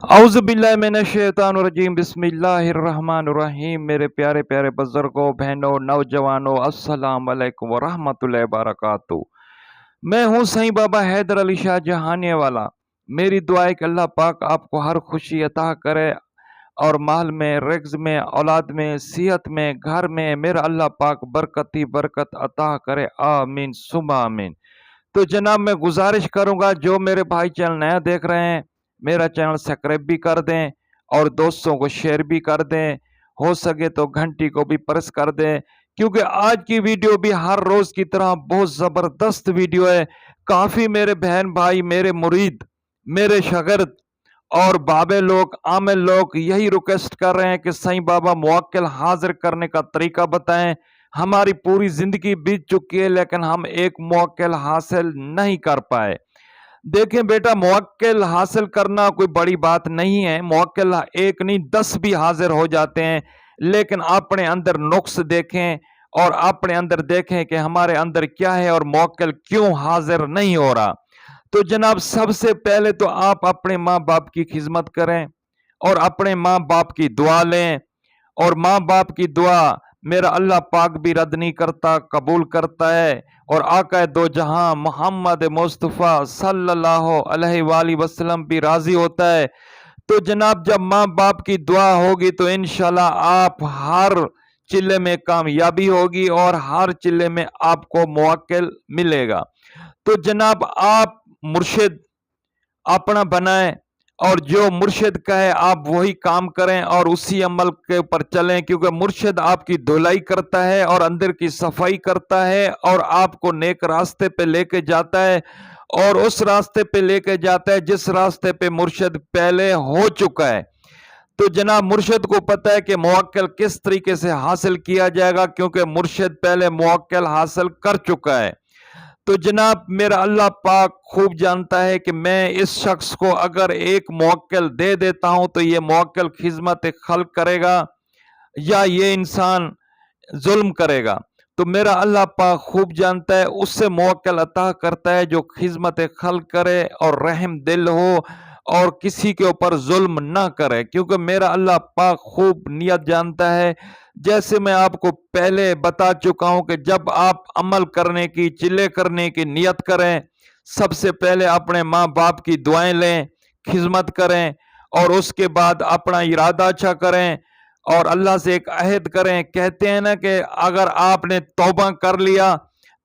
اعوذ باللہ من الشیطان الرجیم بسم اللہ الرحمن الرحیم۔ میرے پیارے پیارے بزرگوں، بہنوں، نوجوانوں، السلام علیکم ورحمۃ اللہ وبرکاتہ۔ میں ہوں سائیں بابا حیدر علی شاہ جہانے والا۔ میری دعا ہے کہ اللہ پاک آپ کو ہر خوشی عطا کرے اور مال میں، رزق میں، اولاد میں، صحت میں، گھر میں میرا اللہ پاک برکت ہی برکت عطا کرے، آمین ثم آمین۔ تو جناب میں گزارش کروں گا جو میرے بھائی چینل نیا دیکھ رہے ہیں، میرا چینل سبسکرائب بھی کر دیں اور دوستوں کو شیئر بھی کر دیں، ہو سکے تو گھنٹی کو بھی پریس کر دیں، کیونکہ آج کی ویڈیو بھی ہر روز کی طرح بہت زبردست ویڈیو ہے۔ کافی میرے بہن بھائی، میرے مرید، میرے شاگرد اور بابے لوگ، عامل لوگ یہی ریکویسٹ کر رہے ہیں کہ سائیں بابا موکل حاضر کرنے کا طریقہ بتائیں۔ ہماری پوری زندگی بیت چکی ہے لیکن ہم ایک موکل حاصل نہیں کر پائے۔ دیکھیں بیٹا، موکل حاصل کرنا کوئی بڑی بات نہیں ہے، موکل ایک نہیں 10 بھی حاضر ہو جاتے ہیں، لیکن اپنے اندر نقص دیکھیں اور اپنے اندر دیکھیں کہ ہمارے اندر کیا ہے اور موکل کیوں حاضر نہیں ہو رہا۔ تو جناب سب سے پہلے تو آپ اپنے ماں باپ کی خدمت کریں اور اپنے ماں باپ کی دعا لیں، اور ماں باپ کی دعا میرا اللہ پاک بھی رد نہیں کرتا، قبول کرتا ہے، اور آقا دو جہاں محمد مصطفیٰ صلی اللہ علیہ وآلہ وسلم بھی راضی ہوتا ہے۔ تو جناب جب ماں باپ کی دعا ہوگی تو انشاءاللہ آپ ہر چلے میں کامیابی ہوگی اور ہر چلے میں آپ کو موکل ملے گا۔ تو جناب آپ مرشد اپنا بنائیں اور جو مرشد کہے آپ وہی کام کریں اور اسی عمل کے اوپر چلیں، کیونکہ مرشد آپ کی دھلائی کرتا ہے اور اندر کی صفائی کرتا ہے اور آپ کو نیک راستے پہ لے کے جاتا ہے، اور اس راستے پہ لے کے جاتا ہے جس راستے پہ مرشد پہلے ہو چکا ہے۔ تو جناب مرشد کو پتہ ہے کہ موکل کس طریقے سے حاصل کیا جائے گا، کیونکہ مرشد پہلے موکل حاصل کر چکا ہے۔ تو جناب میرا اللہ پاک خوب جانتا ہے کہ میں اس شخص کو اگر ایک موکل دے دیتا ہوں تو یہ موکل خدمت خلق کرے گا یا یہ انسان ظلم کرے گا۔ تو میرا اللہ پاک خوب جانتا ہے، اس سے موکل عطا کرتا ہے جو خدمت خلق کرے اور رحم دل ہو اور کسی کے اوپر ظلم نہ کرے، کیونکہ میرا اللہ پاک خوب نیت جانتا ہے۔ جیسے میں آپ کو پہلے بتا چکا ہوں کہ جب آپ عمل کرنے کی، چلے کرنے کی نیت کریں، سب سے پہلے اپنے ماں باپ کی دعائیں لیں، خدمت کریں، اور اس کے بعد اپنا ارادہ اچھا کریں اور اللہ سے ایک عہد کریں۔ کہتے ہیں نا کہ اگر آپ نے توبہ کر لیا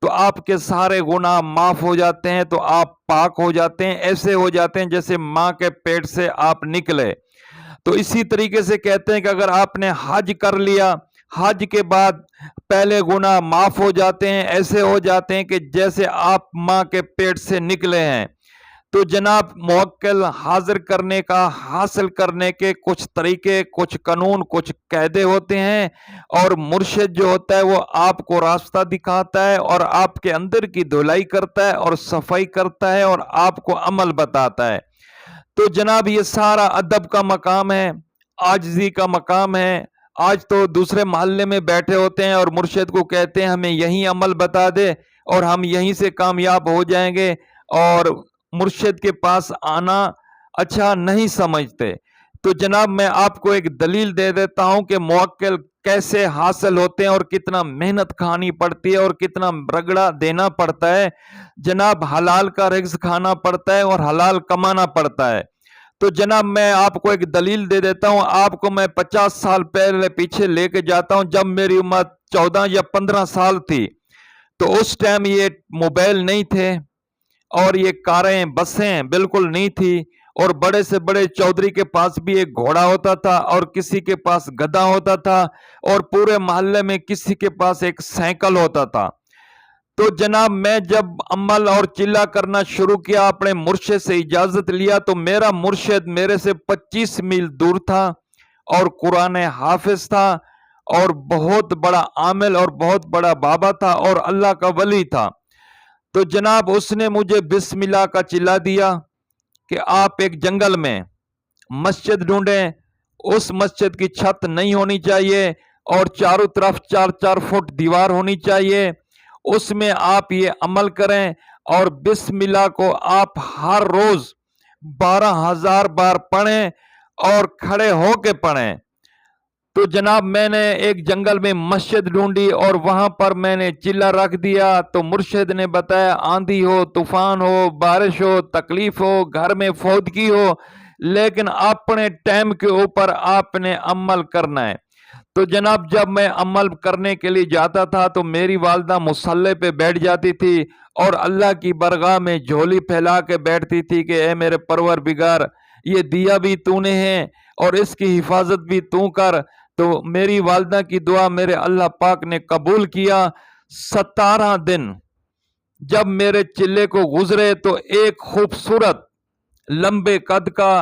تو آپ کے سارے گناہ معاف ہو جاتے ہیں، تو آپ پاک ہو جاتے ہیں، ایسے ہو جاتے ہیں جیسے ماں کے پیٹ سے آپ نکلے۔ تو اسی طریقے سے کہتے ہیں کہ اگر آپ نے حج کر لیا، حج کے بعد پہلے گناہ معاف ہو جاتے ہیں، ایسے ہو جاتے ہیں کہ جیسے آپ ماں کے پیٹ سے نکلے ہیں۔ تو جناب موکل حاضر کرنے کا، حاصل کرنے کے کچھ طریقے، کچھ قانون، کچھ قاعدے ہوتے ہیں، اور مرشد جو ہوتا ہے وہ آپ کو راستہ دکھاتا ہے اور آپ کے اندر کی دھلائی کرتا ہے اور صفائی کرتا ہے اور آپ کو عمل بتاتا ہے۔ تو جناب یہ سارا ادب کا مقام ہے، عاجزی کا مقام ہے۔ آج تو دوسرے محلے میں بیٹھے ہوتے ہیں اور مرشد کو کہتے ہیں ہمیں یہی عمل بتا دے اور ہم یہیں سے کامیاب ہو جائیں گے، اور مرشد کے پاس آنا اچھا نہیں سمجھتے۔ تو جناب میں آپ کو ایک دلیل دے دیتا ہوں کہ موکل کیسے حاصل ہوتے ہیں اور کتنا محنت کھانی پڑتی ہے اور کتنا رگڑا دینا پڑتا ہے۔ جناب حلال کا رزق کھانا پڑتا ہے اور حلال کمانا پڑتا ہے۔ تو جناب میں آپ کو ایک دلیل دے دیتا ہوں، آپ کو میں 50 سال پہلے پیچھے لے کے جاتا ہوں، جب میری عمر 14 یا 15 سال تھی۔ تو اس ٹائم یہ موبائل نہیں تھے اور یہ کاریں، بسیں بالکل نہیں تھی، اور بڑے سے بڑے چودھری کے پاس بھی ایک گھوڑا ہوتا تھا اور کسی کے پاس گدھا ہوتا تھا، اور پورے محلے میں کسی کے پاس ایک سائیکل ہوتا تھا۔ تو جناب میں جب عمل اور چلا کرنا شروع کیا، اپنے مرشد سے اجازت لیا، تو میرا مرشد میرے سے 25 میل دور تھا اور قرآن حافظ تھا اور بہت بڑا عامل اور بہت بڑا بابا تھا اور اللہ کا ولی تھا۔ تو جناب اس نے مجھے بسم اللہ کا چلا دیا کہ آپ ایک جنگل میں مسجد ڈھونڈیں، اس مسجد کی چھت نہیں ہونی چاہیے اور چاروں طرف 4-4 فٹ دیوار ہونی چاہیے، اس میں آپ یہ عمل کریں، اور بسم اللہ کو آپ ہر روز 12,000 بار پڑھیں، اور کھڑے ہو کے پڑھیں۔ تو جناب میں نے ایک جنگل میں مسجد ڈھونڈی اور وہاں پر میں نے چلا رکھ دیا۔ تو مرشد نے بتایا آندھی ہو، طوفان ہو، بارش ہو، تکلیف ہو، گھر میں فوتگی ہو، لیکن اپنے ٹائم کے اوپر آپ نے عمل کرنا ہے۔ تو جناب جب میں عمل کرنے کے لیے جاتا تھا تو میری والدہ مصلی پہ بیٹھ جاتی تھی اور اللہ کی برگاہ میں جھولی پھیلا کے بیٹھتی تھی کہ اے میرے پروردگار، یہ دیا بھی تو نے ہے اور اس کی حفاظت بھی تو کر۔ تو میری والدہ کی دعا میرے اللہ پاک نے قبول کیا۔ 17 دن جب میرے چلے کو گزرے تو ایک خوبصورت لمبے قد کا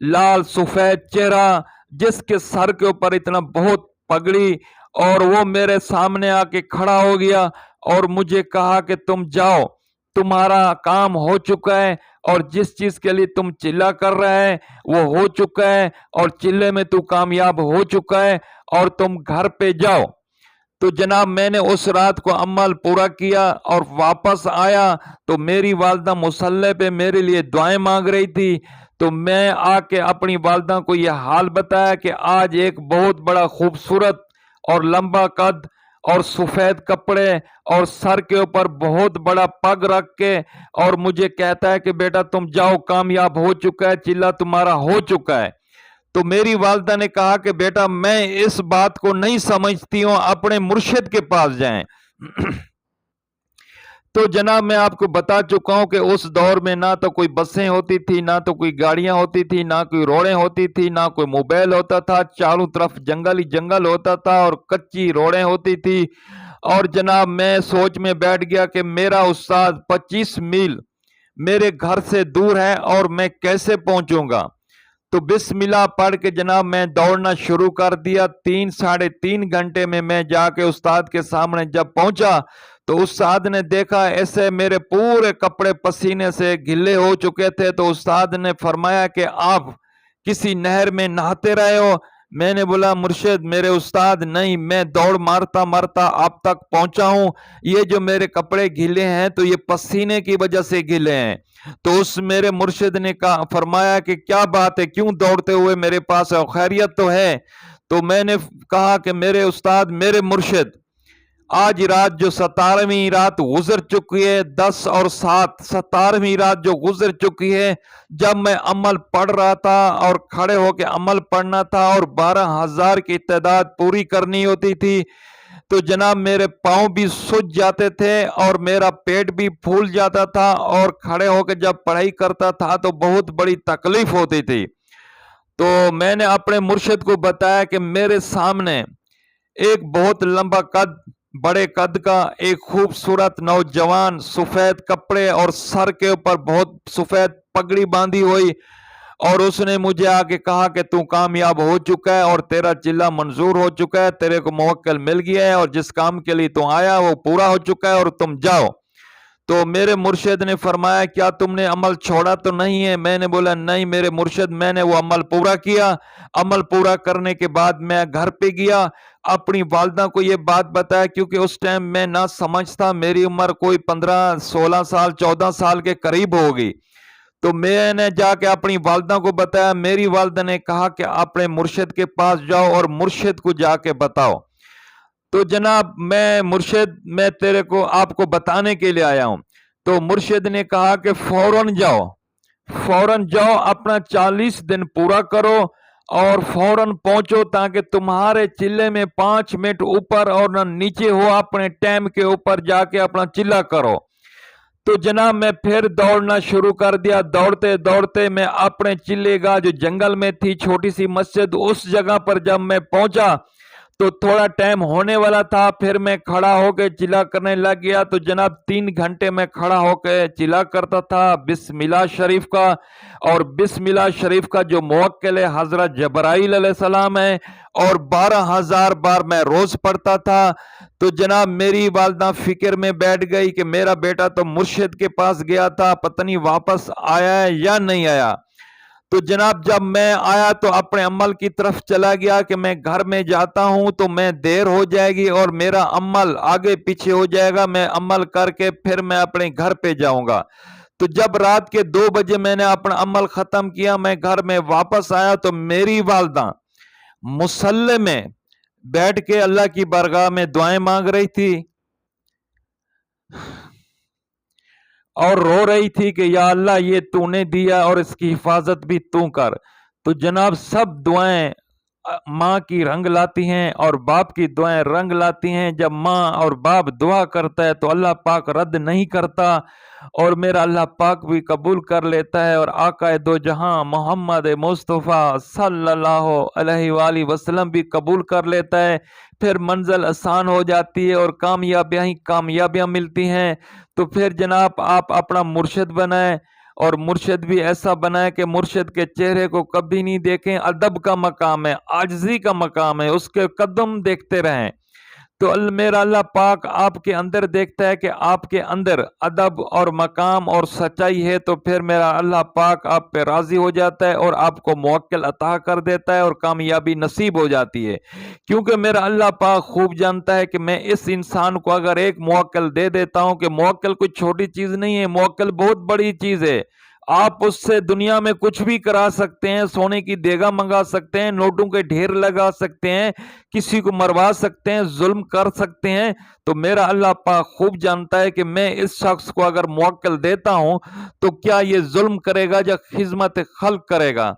لال سفید چہرہ، جس کے سر کے اوپر اتنا بہت پگڑی، اور وہ میرے سامنے آ کے کھڑا ہو گیا اور مجھے کہا کہ تم جاؤ، تمہارا کام ہو چکا ہے اور جس چیز کے لیے تم چلا کر رہے ہے وہ ہو چکا ہے اور چلے میں تو کامیاب ہو چکا ہے اور تم گھر پہ جاؤ۔ تو جناب میں نے اس رات کو عمل پورا کیا اور واپس آیا تو میری والدہ مصلی پہ میرے لیے دعائیں مانگ رہی تھی۔ تو میں آ کے اپنی والدہ کو یہ حال بتایا کہ آج ایک بہت بڑا خوبصورت اور لمبا قد اور سفید کپڑے اور سر کے اوپر بہت بڑا پگ رکھ کے اور مجھے کہتا ہے کہ بیٹا تم جاؤ، کامیاب ہو چکا ہے، چلا تمہارا ہو چکا ہے۔ تو میری والدہ نے کہا کہ بیٹا میں اس بات کو نہیں سمجھتی ہوں، اپنے مرشد کے پاس جائیں۔ تو جناب میں آپ کو بتا چکا ہوں کہ اس دور میں نہ تو کوئی بسیں ہوتی تھی، نہ تو کوئی گاڑیاں ہوتی تھی، نہ کوئی روڈیں ہوتی تھی، نہ کوئی موبائل ہوتا تھا، چاروں طرف جنگل ہی جنگل ہوتا تھا اور کچی روڈیں ہوتی تھی۔ اور جناب میں سوچ میں بیٹھ گیا کہ میرا استاد 25 میل میرے گھر سے دور ہے اور میں کیسے پہنچوں گا۔ تو بسم اللہ پڑھ کے جناب میں دوڑنا شروع کر دیا۔ 3-3.5 گھنٹے میں جا کے استاد کے سامنے جب پہنچا تو استاد نے دیکھا ایسے میرے پورے کپڑے پسینے سے گھلے ہو چکے تھے۔ تو استاد نے فرمایا کہ آپ کسی نہر میں نہاتے رہے ہو؟ میں نے بولا مرشد میرے استاد نہیں، میں دوڑ مارتا مارتا آپ تک پہنچا ہوں، یہ جو میرے کپڑے گھلے ہیں تو یہ پسینے کی وجہ سے گھلے ہیں۔ تو اس میرے مرشد نے کہا فرمایا کہ کیا بات ہے، کیوں دوڑتے ہوئے میرے پاس ہے، خیریت تو ہے؟ تو میں نے کہا کہ میرے استاد میرے مرشد آج رات جو 17ویں رات گزر چکی ہے، 10 اور 7 17ویں رات جو گزر چکی ہے، جب میں عمل پڑھ رہا تھا اور کھڑے ہو کے عمل پڑھنا تھا اور 12,000 کی تعداد پوری کرنی ہوتی تھی، تو جناب میرے پاؤں بھی سج جاتے تھے اور میرا پیٹ بھی پھول جاتا تھا اور کھڑے ہو کے جب پڑھائی کرتا تھا تو بہت بڑی تکلیف ہوتی تھی۔ تو میں نے اپنے مرشد کو بتایا کہ میرے سامنے ایک بہت لمبا قد، بڑے قد کا ایک خوبصورت نوجوان، سفید کپڑے اور سر کے اوپر بہت سفید پگڑی باندھی ہوئی، اور اس نے مجھے آ کے کہا کہ تو کامیاب ہو چکا ہے اور تیرا چلہ منظور ہو چکا ہے، تیرے کو موکل مل گیا ہے اور جس کام کے لیے تو آیا وہ پورا ہو چکا ہے اور تم جاؤ۔ تو میرے مرشد نے فرمایا کیا تم نے عمل چھوڑا تو نہیں ہے؟ میں نے بولا نہیں میرے مرشد، میں نے وہ عمل پورا کیا۔ عمل پورا کرنے کے بعد میں گھر پہ گیا، اپنی والدہ کو یہ بات بتایا، کیونکہ اس ٹائم میں نہ سمجھتا، میری عمر کوئی 15-16 سال 14 سال کے قریب ہوگی۔ تو میں نے جا کے اپنی والدہ کو بتایا، میری والدہ نے کہا کہ اپنے مرشد کے پاس جاؤ اور مرشد کو جا کے بتاؤ۔ تو جناب میں تیرے کو آپ کو بتانے کے لیے آیا ہوں۔ تو مرشد نے کہا کہ فوراً جاؤ اپنا 40 دن پورا کرو اور فوراً پہنچو تاکہ تمہارے چلے میں 5 منٹ اوپر اور نہ نیچے ہو، اپنے ٹائم کے اوپر جا کے اپنا چلا کرو۔ تو جناب میں پھر دوڑنا شروع کر دیا، دوڑتے دوڑتے میں اپنے چلے گاہ جو جنگل میں تھی چھوٹی سی مسجد، اس جگہ پر جب میں پہنچا تو تھوڑا ٹائم ہونے والا تھا، پھر میں کھڑا ہو کے چلا کرنے لگ گیا۔ تو جناب 3 گھنٹے میں کھڑا ہو کے چلا کرتا تھا بسم اللہ شریف کا، اور بسم اللہ شریف کا جو موکل ہے حضرت جبرائیل علیہ السلام ہے، اور 12,000 بار میں روز پڑھتا تھا۔ تو جناب میری والدہ فکر میں بیٹھ گئی کہ میرا بیٹا تو مرشد کے پاس گیا تھا، پتہ نہیں واپس آیا ہے یا نہیں آیا۔ تو جناب جب میں آیا تو اپنے عمل کی طرف چلا گیا کہ میں گھر میں جاتا ہوں تو میں دیر ہو جائے گی اور میرا عمل آگے پیچھے ہو جائے گا، میں عمل کر کے پھر میں اپنے گھر پہ جاؤں گا۔ تو جب رات کے 2 بجے میں نے اپنا عمل ختم کیا، میں گھر میں واپس آیا تو میری والدہ مصلی میں بیٹھ کے اللہ کی بارگاہ میں دعائیں مانگ رہی تھی اور رو رہی تھی کہ یا اللہ یہ تو نے دیا اور اس کی حفاظت بھی تو کر۔ تو جناب سب دعائیں ماں کی رنگ لاتی ہیں اور باپ کی دعائیں رنگ لاتی ہیں۔ جب ماں اور باپ دعا کرتا ہے تو اللہ پاک رد نہیں کرتا، اور میرا اللہ پاک بھی قبول کر لیتا ہے، اور آقا دو جہاں محمد مصطفیٰ صلی اللہ علیہ وآلہ وسلم بھی قبول کر لیتا ہے۔ پھر منزل آسان ہو جاتی ہے اور کامیابیاں ملتی ہیں۔ تو پھر جناب آپ اپنا مرشد بنائیں، اور مرشد بھی ایسا بنائے کہ مرشد کے چہرے کو کبھی نہیں دیکھیں۔ ادب کا مقام ہے، عاجزی کا مقام ہے، اس کے قدم دیکھتے رہیں۔ تو میرا اللہ پاک آپ کے اندر دیکھتا ہے کہ آپ کے اندر ادب اور مقام اور سچائی ہے، تو پھر میرا اللہ پاک آپ پہ راضی ہو جاتا ہے اور آپ کو موکل عطا کر دیتا ہے اور کامیابی نصیب ہو جاتی ہے۔ کیونکہ میرا اللہ پاک خوب جانتا ہے کہ میں اس انسان کو اگر ایک موکل دے دیتا ہوں، کہ موکل کوئی چھوٹی چیز نہیں ہے، موکل بہت بڑی چیز ہے۔ آپ اس سے دنیا میں کچھ بھی کرا سکتے ہیں، سونے کی دیگا منگا سکتے ہیں، نوٹوں کے ڈھیر لگا سکتے ہیں، کسی کو مروا سکتے ہیں، ظلم کر سکتے ہیں۔ تو میرا اللہ پاک خوب جانتا ہے کہ میں اس شخص کو اگر موکل دیتا ہوں تو کیا یہ ظلم کرے گا یا خدمت خلق کرے گا۔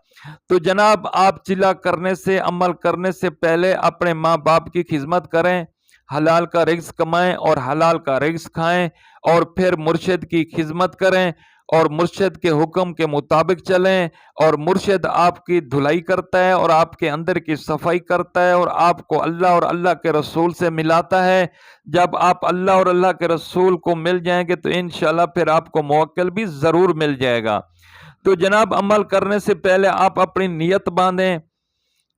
تو جناب آپ چلا کرنے سے، عمل کرنے سے پہلے اپنے ماں باپ کی خدمت کریں، حلال کا رزق کمائیں اور حلال کا رزق کھائیں، اور پھر مرشد کی خدمت کریں اور مرشد کے حکم کے مطابق چلیں، اور مرشد آپ کی دھلائی کرتا ہے اور آپ کے اندر کی صفائی کرتا ہے اور آپ کو اللہ اور اللہ کے رسول سے ملاتا ہے۔ جب آپ اللہ اور اللہ کے رسول کو مل جائیں گے تو انشاءاللہ پھر آپ کو موکل بھی ضرور مل جائے گا۔ تو جناب عمل کرنے سے پہلے آپ اپنی نیت باندھیں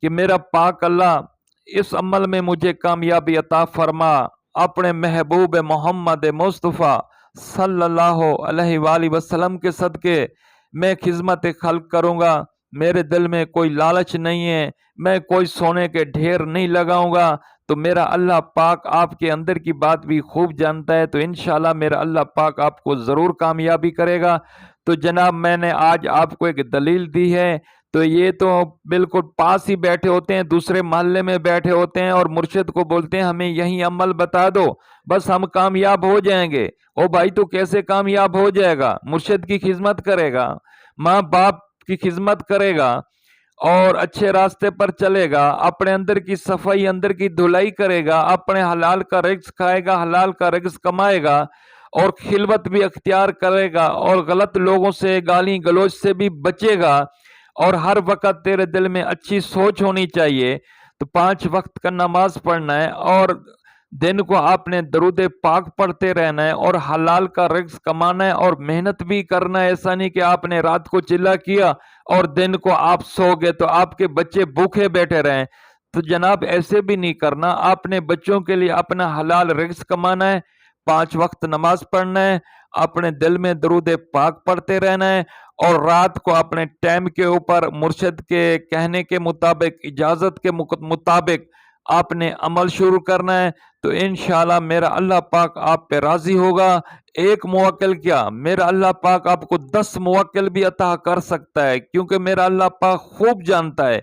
کہ میرا پاک اللہ اس عمل میں مجھے کامیابی عطا فرما، اپنے محبوب محمد مصطفیٰ صلی اللہ علیہ وآلہ وسلم کے صدقے میں خدمت خلق کروں گا۔ میرے دل میں کوئی لالچ نہیں ہے، میں کوئی سونے کے ڈھیر نہیں لگاؤں گا۔ تو میرا اللہ پاک آپ کے اندر کی بات بھی خوب جانتا ہے، تو انشاءاللہ میرا اللہ پاک آپ کو ضرور کامیابی کرے گا۔ تو جناب میں نے آج آپ کو ایک دلیل دی ہے، تو یہ تو بالکل پاس ہی بیٹھے ہوتے ہیں، دوسرے محلے میں بیٹھے ہوتے ہیں اور مرشد کو بولتے ہیں ہمیں یہی عمل بتا دو بس ہم کامیاب ہو جائیں گے۔ او بھائی تو کیسے کامیاب ہو جائے گا؟ مرشد کی خدمت کرے گا، ماں باپ کی خدمت کرے گا اور اچھے راستے پر چلے گا، اپنے اندر کی صفائی، اندر کی دھلائی کرے گا، اپنے حلال کا رزق کھائے گا، حلال کا رزق کمائے گا اور خلوت بھی اختیار کرے گا اور غلط لوگوں سے، گالی گلوچ سے بھی بچے گا، اور ہر وقت تیرے دل میں اچھی سوچ ہونی چاہیے۔ تو 5 وقت کا نماز پڑھنا ہے اور دن کو آپ نے درود پاک پڑھتے رہنا ہے اور حلال کا رزق کمانا ہے اور محنت بھی کرنا ہے۔ ایسا نہیں کہ آپ نے رات کو چلا کیا اور دن کو آپ سو گئے تو آپ کے بچے بھوکے بیٹھے رہیں۔ تو جناب ایسے بھی نہیں کرنا، آپ نے بچوں کے لیے اپنا حلال رزق کمانا ہے، 5 وقت نماز پڑھنا ہے، اپنے دل میں درود پاک پڑھتے رہنا ہے، اور رات کو اپنے ٹائم کے اوپر مرشد کے کہنے کے مطابق، اجازت کے مطابق آپ نے عمل شروع کرنا ہے۔ تو انشاءاللہ میرا اللہ پاک آپ پہ راضی ہوگا۔ ایک موکل کیا، میرا اللہ پاک آپ کو 10 موکل بھی عطا کر سکتا ہے، کیونکہ میرا اللہ پاک خوب جانتا ہے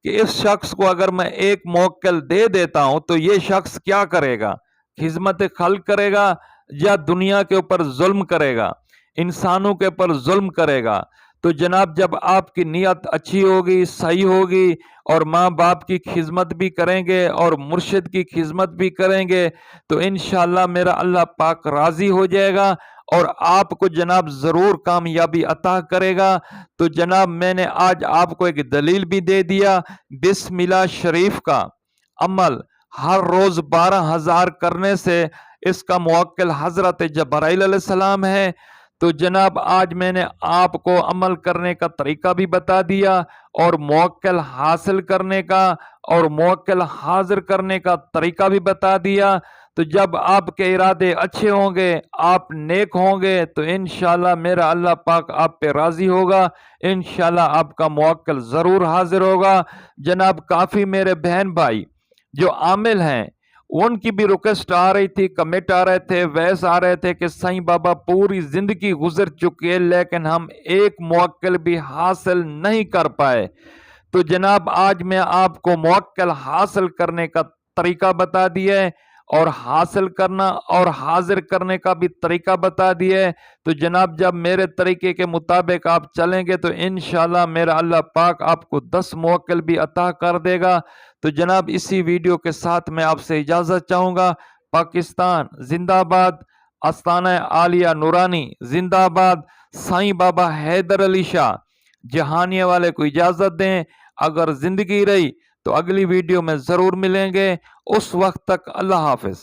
کہ اس شخص کو اگر میں ایک موکل دے دیتا ہوں تو یہ شخص کیا کرے گا، خدمت خلق کرے گا یا دنیا کے اوپر ظلم کرے گا، انسانوں کے اوپر ظلم کرے گا۔ تو جناب جب آپ کی نیت اچھی ہوگی، صحیح ہوگی، اور ماں باپ کی خدمت بھی کریں گے اور مرشد کی خدمت بھی کریں گے تو انشاءاللہ میرا اللہ پاک راضی ہو جائے گا اور آپ کو جناب ضرور کامیابی عطا کرے گا۔ تو جناب میں نے آج آپ کو ایک دلیل بھی دے دیا، بسم اللہ شریف کا عمل ہر روز 12,000 کرنے سے اس کا موکل حضرت جبرائیل علیہ السلام ہے۔ تو جناب آج میں نے آپ کو عمل کرنے کا طریقہ بھی بتا دیا اور موکل حاصل کرنے کا اور موکل حاضر کرنے کا طریقہ بھی بتا دیا۔ تو جب آپ کے ارادے اچھے ہوں گے، آپ نیک ہوں گے تو انشاءاللہ میرا اللہ پاک آپ پہ راضی ہوگا، انشاءاللہ آپ کا موکل ضرور حاضر ہوگا۔ جناب کافی میرے بہن بھائی جو عامل ہیں ان کی بھی ریکویسٹ آ رہی تھی، کمنٹ آ رہے تھے، ویس آ رہے تھے کہ سائیں بابا پوری زندگی گزر چکی ہے لیکن ہم ایک موکل بھی حاصل نہیں کر پائے۔ تو جناب آج میں آپ کو موکل حاصل کرنے کا طریقہ بتا دیا ہے، اور حاصل کرنا اور حاضر کرنے کا بھی طریقہ بتا دیا ہے۔ تو جناب جب میرے طریقے کے مطابق آپ چلیں گے تو انشاءاللہ میرا اللہ پاک آپ کو 10 موکل بھی عطا کر دے گا۔ تو جناب اسی ویڈیو کے ساتھ میں آپ سے اجازت چاہوں گا۔ پاکستان زندہ باد، آستانہ عالیہ نورانی زندہ باد، سائیں بابا حیدر علی شاہ جہانیے والے کو اجازت دیں۔ اگر زندگی رہی تو اگلی ویڈیو میں ضرور ملیں گے۔ اس وقت تک اللہ حافظ۔